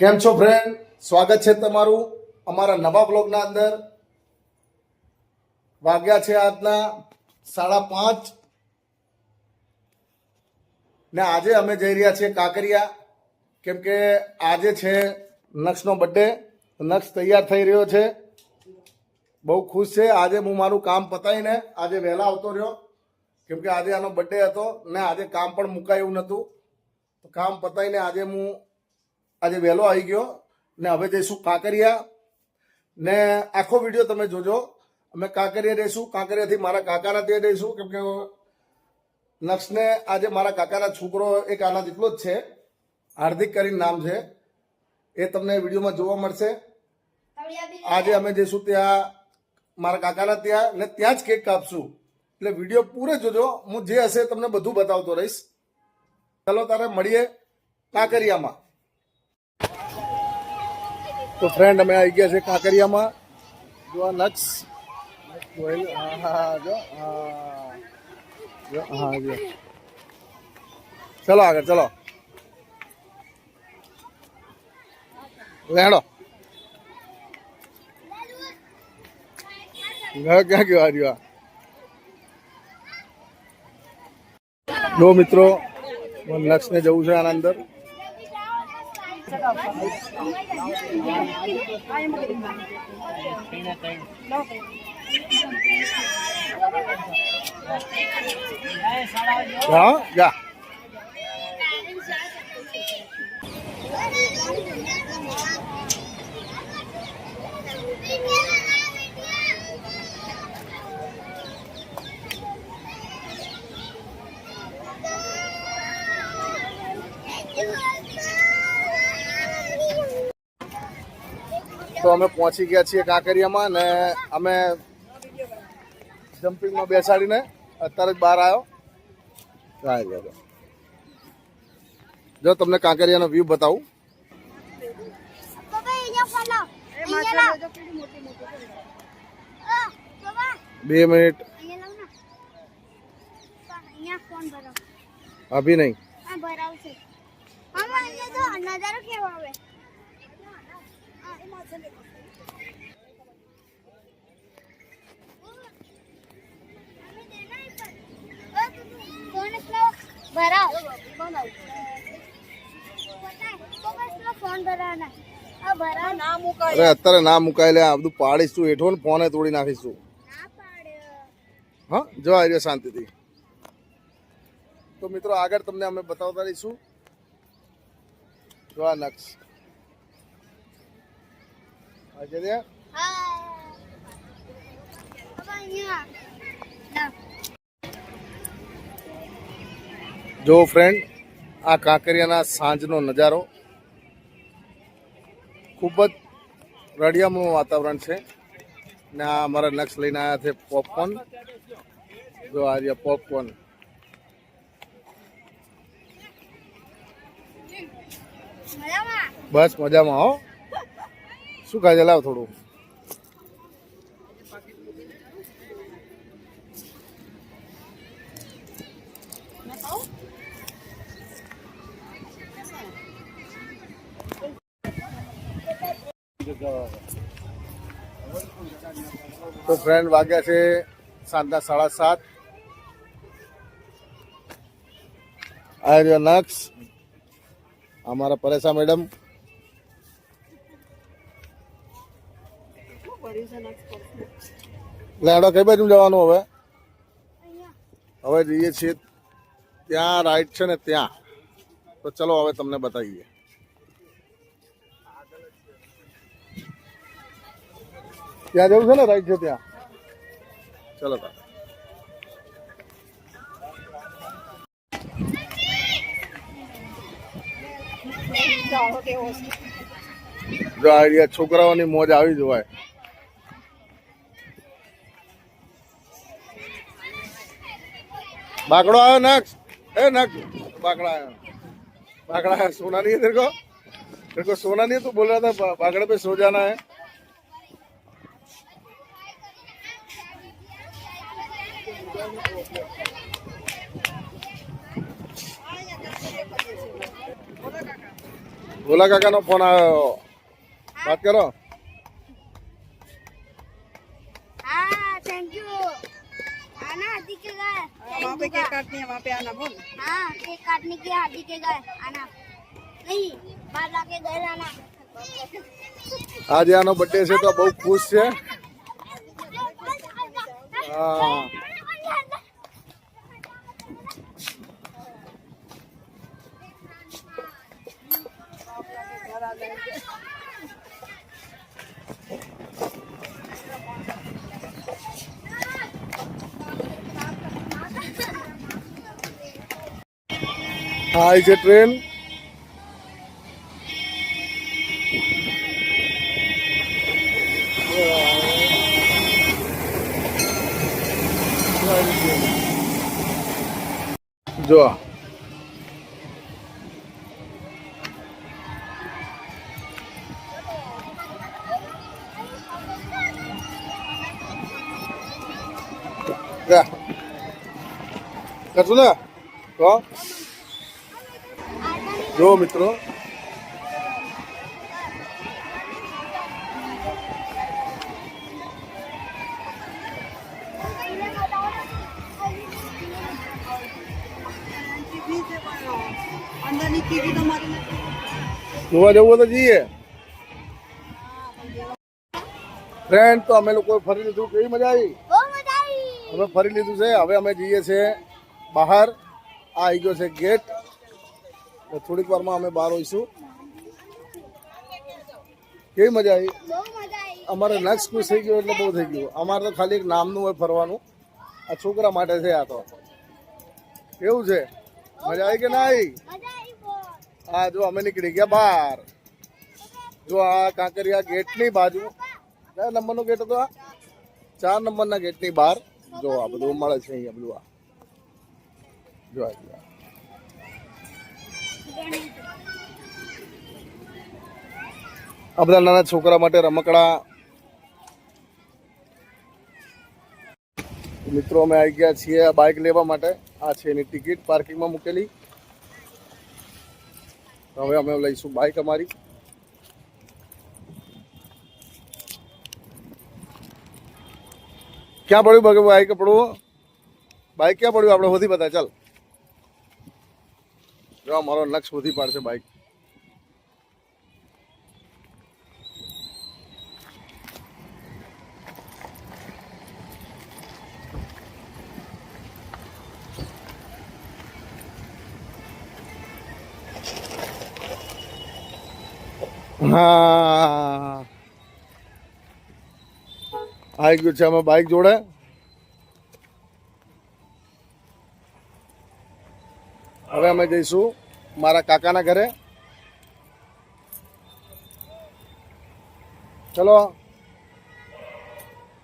કેમ છો ફ્રેન્ડ? સ્વાગત છે તમારું અમારા નવા બ્લોગના અંદર. વાગ્યા છે આજના 5:30 ને આજે અમે જઈ રહ્યા છીએ કાંકરિયા, કેમ કે આજે છે નક્ષનો બર્થડે. નક્ષ તૈયાર થઈ રહ્યો છે, બહુ ખુશ છે. આજે હું મારું કામ પતાવીને આજે વહેલા આવતો રહ્યો, કેમ કે આજે આનો બર્થડે હતો ને આજે કામ પણ મુકાયું નહોતું. તો કામ પતાવીને આજે વહેલો આવી ગયો ને હવે જઈશું કાંકરિયા. ને આખો વિડીયો તમે જોજો. અમે કાંકરિયા રહીશું, કાંકરિયાથી મારા કાકાના ત્યાં રહીશું, કેમ કે નક્ષને આજે મારા કાકાના છોકરો એક આના જેટલો જ છે, હાર્દિક કરીને નામ છે, એ તમને વિડીયોમાં જોવા મળશે. આજે અમે જઈશું ત્યાં મારા કાકાના ત્યાં ને ત્યાં જ કેક કાપશું. એટલે વિડીયો પૂરે જોજો, હું જે હશે તમને બધું બતાવતો રહીશ. ચલો તારે મળીએ કાંકરિયામાં. તો ફ્રેન્ડ અમે આવી ગયા છે કાંકરિયામાં. જો આ નક્ષ ચલો આગળ ચલો લેડો. ક્યાં ગયો આ? જો મિત્રો, નક્ષને જવું છે આના અંદર. હા જા. તો અમે પહોંચી ગયા છીએ કાંકરિયામાં ને અમે જમ્પિંગમાં બેસાડીને અત્યારે જ બહાર આવ્યો. જો તમને કાંકરિયાનો વ્યૂ બતાવું. 2 મિનિટ અભી નહીં. અરે અત્યારે ના મુકાય લે, આ બધું પાડીશું હેઠો ને ફોને તોડી નાખીશું. હા જો આવી રહ્યો શાંતિથી. તો મિત્રો આગળ તમને અમે બતાવતા રહીશું. જો આ નક્ષ જો ફ્રેન્ડ, આ કાંકરિયાના સાંજનો નજારો. ખૂબ જ રળિયામણું વાતાવરણ છે ને આ અમારા નક્ષ લઈને આવ્યા છે પોપકોર્ન. જો આ રહ્યા પોપકોર્ન. બસ મજામાં હો. શું ખાય છે? લાવ થોડું. તો ફ્રેન્ડ વાગ્યા છે સાંજના 7:30. આ નક્ષ અમારા પરેશા મેડમ. લેડો કઈ બાજુ જવાનું હવે? હવે જઈએ છીએ ત્યાં, રાઈટ છે ને ત્યાં. તો ચલો હવે તમને બતાવીએ. ત્યાં જવું છે ને, રાઈટ છે ત્યાં. ચલો જો આ છોકરાઓની મોજ આવી જોવાય. बाकड़ो आयो नक्स, ए नक्स बाकड़ा आयो, बाकड़ा आयो। सोना नहीं है तेरे को सोना नहीं है? तू बोल रहा था बाकड़े पे सो जाना है। ભોલા કાકાનો ફોન આવ્યો, વાત કરો. हाँ थैंक यू आना हाथी के गाय वहाँ पे केक काटनी है, वहाँ पे आना बोल। हाँ केक काटने के हाथी के गाय आना नहीं बाहर आके घर आना આજે આનો બર્થડે છે તો બહુ ખુશ છે. હા હા આવી છે ટ્રેન. જો કરશું ને તો જો મિત્રો अंदर नहीं टीवी तो मारी જોવા જવું હોય તો જઈએ. ફ્રેન્ડ તો અમે લોકો ફરી લીધું, કેવી મજા આવી. बहुत मजा आई અમે ફરી લીધું છે, હવે અમે જઈએ છીએ બહાર. આ આવી ગયો છે ગેટ, થોડીક વારમાં અમે બહાર હોઈશું. કેવી મજા આવી. बहुत मजा आई અમારે નક્સ ખુશ થઈ ગયો એટલે બહુ થઈ ગયું. અમારે તો ખાલી એક નામનું હોય ફરવાનું, આ છોકરા માટે છે. આ તો કેવું છે, મજા આવી કે ના આવી. मजा आई बहुत હા જો અમે નીકળી ગયા બહાર. જો આ કાંકરિયા ગેટની બાજુ, કયા નંબરનો ગેટ હતો? આ 4 નંબરના ગેટની બહાર જો આ બધું મળે છે અહીંયા. બધું આ જો આ બધા નાના છોકરા માટે રમકડા. મિત્રો અમે આવી ગયા છીએ આ બાઇક લેવા માટે. આ છે એની ટિકિટ પાર્કિંગમાં મૂકેલી. હવે અમે લઈશું બાઇક અમારી. ક્યાં પડ્યું બાકી બાઇક પડવું? બાઇક ક્યાં પડ્યું આપણે હોધી બતાય. ચાલ જો મારો નક્ષ હોધી પાડશે બાઇક. હા આવી ગયું છે અમે બાઇક જોડે. હવે અમે જઈશું મારા કાકાના ઘરે. चलो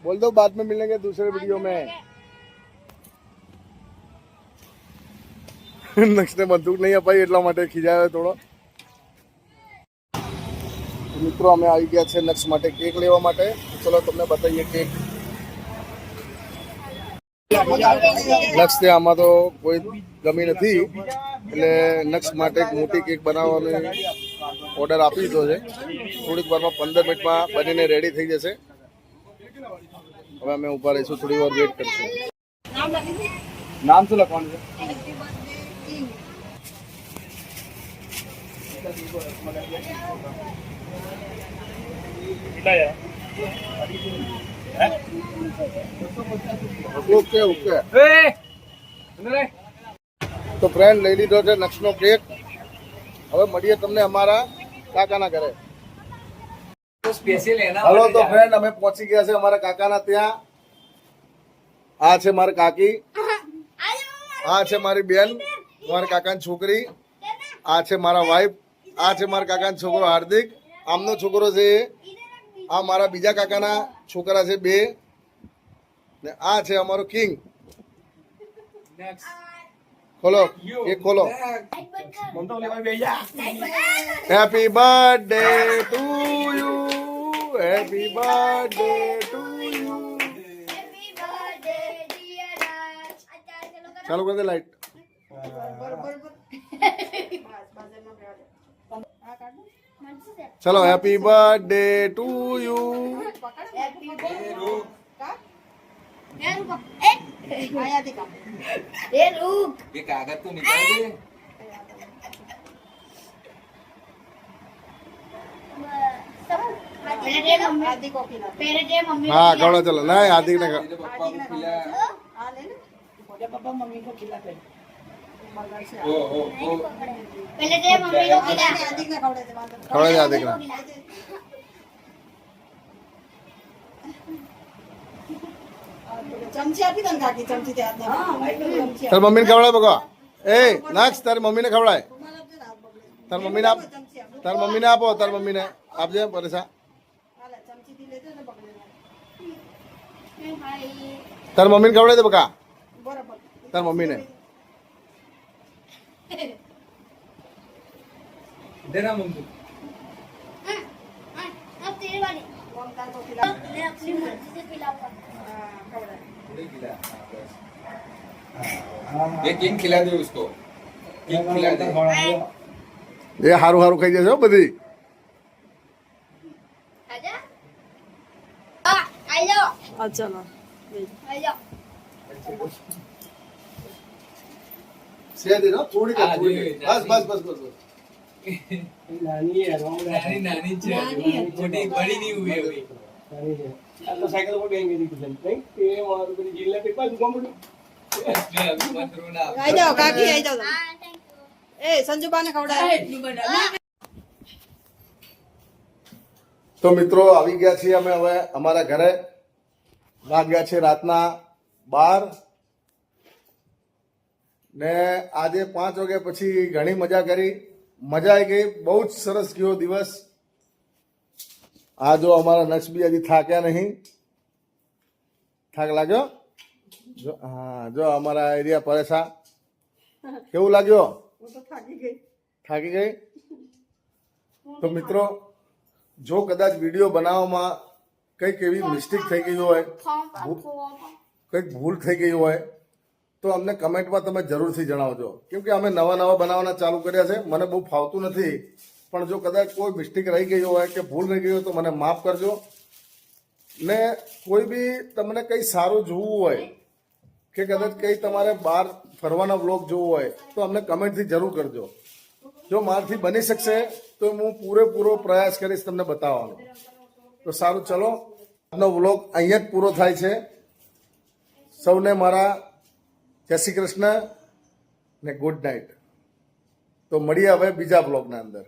बोल दो बाद में मिलेंगे दूसरे वीडियो में. નક્ષ ને બંદૂક નહીં અપાઈ એટલા માટે ખીજાયો થોડો. મિત્રો અમે આવી ગયા છે નક્ષ માટે કેક લેવા માટે. ચલો તમને બતાવીએ કેક. નક્ષ ને આમાં તો કોઈ ગમી નથી એટલે નક્ષ માટે એક મોટી કેક બનાવવાની ઓર્ડર આપી દીધો છે. થોડીક વારમાં 15 મિનિટમાં બનીને રેડી થઈ જશે. હવે અમે ઊભા રહીશું, થોડી વાર વેટ કરશું. નામ શું લખવાનું છે? Okay okay. તો ફ્રેન્ડ લઈ લીધો છે નક્ષનો કેક. હવે મળીએ તમને અમારા કાકાના ઘરે. હલો તો ફ્રેન્ડ અમે પહોંચી ગયા છે અમારા કાકાના ત્યાં. આ છે મારી કાકી, આ છે મારી બેન, મારા કાકાની છોકરી, આ છે મારા વાઈફ, આ છે મારા કાકાનો છોકરો હાર્દિક, આમનો છોકરો છે આ મારા બીજા કાકાના છોકરા છે 2, ને આ છે અમારો કિંગ. ખોલો એક ખોલો. Happy birthday to you, happy birthday to you. ચાલુ કરી દે લાઈટ. ચલો હેપી બર્થડે ટુ યુ. એ रुको અહીંયાથી કાપ. ए रुक ये कागज तो निकाल दे. पहले दे मम्मी આધી કોફી નાખ. पहले दे मम्मी હા ખવડો ચલો ના હાર્દિક ને तेरे पप्पा को खिला. આ લે ને. ओ ओ ओ. पहले दे मम्मी को खिला હાર્દિકને ખવડાવી દે, વાંધો નહીં. ખવડે હાર્દિક ને. ચમચી આપી દે ને કાકી, ચમચી તે હાથમાં. ચમચી તાર મમ્મીને ખવડાય બગા. એ નાક્ષ તારી મમ્મીને ખવડાય. રૂમાલ આપજે ને, હાથ બગડે. તાર મમ્મીને આપ. ચમચી આપ. તાર મમ્મીને આપો. તાર મમ્મીને આપજે પરેશા. હાલે, ચમચીથી લેજો ને બગડે ના. भाई તાર મમ્મીને ખવડાય દે બકા. બરાબર. તાર મમ્મીને. देना मम्मी. अब तेरी बारी મમતા તો ખીલા. मैं अपनी मर्जी से खिलाऊंगा હા, ખવડાય. थोड़ी खिला. ये किंग खिला दे उसको. किंग खिला दे. એ હારું હારું ખાઈ જશે હો બધી. आजा आ जाओ હા, ચલો. आ जाओ સેદી નો થોડી હા, થોડી. જોઈ. બસ બસ બસ બસ. नानी नानी चाहिए. छोटी बड़ी नहीं हुई अभी. साइकिल पर गएंगे नहीं कि हमारे को जिले पे पास घूम इसलिए अभी मत रोना. આઈ જાઓ કાકી, આઈ જાઓ તમે. हाँ थैंक यू એ સંજુબાને ખવડાય. તો મિત્રો આવી ગયા છીએ અમે હવે અમારા ઘરે. વાગ્યા છે રાતના 12 ને આજે 5 વાગ્યા પછી ઘણી મજા કરી. મજા આવી ગઈ. બહુ જ સરસ ગયો દિવસ. આ જો અમારા નક્ષ બી હજી થાક્યા નહીં. થાક લાગ્યો? જો હા જો અમારા એરિયા પરેશા કેવું લાગ્યો? હું તો થાકી ગઈ. થાકી ગઈ? તો મિત્રો જો કદાચ વિડીયો બનાવવામાં કંઈક એવી મિસ્ટેક થઈ ગઈ હોય, કંઈક ભૂલ થઈ ગઈ હોય તો અમને કમેન્ટમાં તમે જરૂરથી જણાવજો. કેમ કે અમે નવા નવા બનાવવાના ચાલુ કર્યા છે. મને બહુ ફાવતું નથી, પણ જો કદાચ કોઈ મિસ્ટેક રહી ગઈ હોય કે ભૂલ રહી ગઈ હોય તો મને માફ કરજો. ને કોઈ બી તમને કંઈ સારું જોવું હોય કે કદાચ કંઈ તમારે બહાર ફરવાનો વ્લોગ જોવો હોય તો અમને કમેન્ટથી જરૂર કરજો. જો મારાથી બની શકશે તો હું પૂરેપૂરો પ્રયાસ કરીશ તમને બતાવવાનો. તો સારું ચલો, આજનો વ્લોગ અહીંયા જ પૂરો થાય છે. સૌને મારા જય શ્રી કૃષ્ણ ને ગુડ નાઇટ. તો મળીએ હવે બીજા બ્લોગના અંદર.